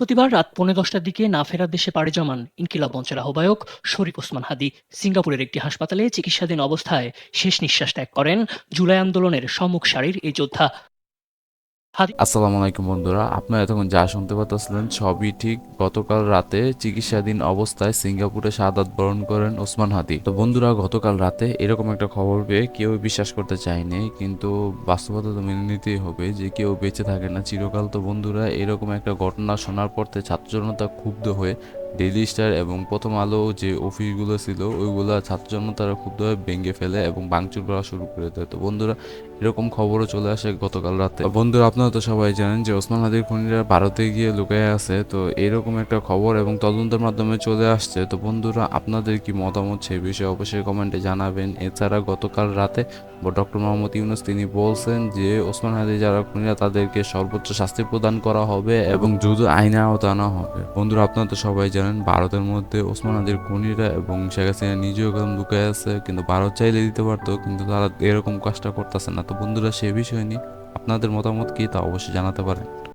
বৃহস্পতিবার রাত 10:45টার দিকে না ফেরার দেশে পাড়ি জমান ইনকিলাব মঞ্চের আহ্বায়ক শরীফ ওসমান হাদী সিঙ্গাপুরের একটি হাসপাতালে চিকিৎসাধীন অবস্থায় শেষ নিঃশ্বাস ত্যাগ করেন। জুলাই আন্দোলনের সম্মুখ সারির এই যোদ্ধা। হাদী আসসালামু আলাইকুম বন্ধুরা, আপনারা এতক্ষণ যা শুনতে পাচ্ছিলেন সবই ঠিক। গতকাল রাতে চিকিৎসাধীন অবস্থায় সিঙ্গাপুরে শাহাদাত বরণ করেন ওসমান হাদী। তো বন্ধুরা, গতকাল রাতে এরকম একটা খবর পেয়ে কেউ বিশ্বাস করতে চায়নি, কিন্তু বাস্তবতা তো মেনে নিতেই হবে যে কেউ বেঁচে থাকে না চিরকাল। তো বন্ধুরা, এরকম একটা ঘটনা শোনার পর থেকে ছাত্র জনতা ক্ষুব্ধ হয়ে ডেইলি স্টার এবং প্রথম আলো যে অফিসগুলো ছিল ওইগুলো ছাত্র জনতারা ক্ষুব্ধ হয়ে ভেঙে ফেলে এবং ভাঙচুর করা শুরু করে দেয়। তো বন্ধুরা, এরকম খবরও চলে আসে গতকাল রাতে। বন্ধুরা, আপনারা তো সবাই জানেন যে ওসমান হাদির খুনিরা ভারতে গিয়ে লুকিয়ে আছে। তো এরকম একটা খবর এবং তদন্তের মাধ্যমে চলে আসছে। তো বন্ধুরা, আপনাদের কি মতামত সেই বিষয়ে অবশ্যই কমেন্টে জানাবেন। এছাড়া গতকাল রাতে ডক্টর মোহাম্মদ ইউনূস তিনি বলছেন যে ওসমান হাদি যারা খুনিরা তাদেরকে সর্বোচ্চ শাস্তি প্রদান করা হবে এবং দ্রুত আইনে আওতায় আনা হবে। বন্ধুরা, আপনারা তো সবাই জানেন ভারতের মধ্যে ওসমান হাদির খুনিরা এবং শেখ হাসিনা নিজেও এখন লুকিয়ে আছে, কিন্তু ভারত চাইলে দিতে পারতো, কিন্তু তারা এরকম কাজটা করতেছে না। তো বন্ধুরা, সে বিষয় নিয়ে আপনাদের মতামত কি তা অবশ্যই জানাতে পারেন।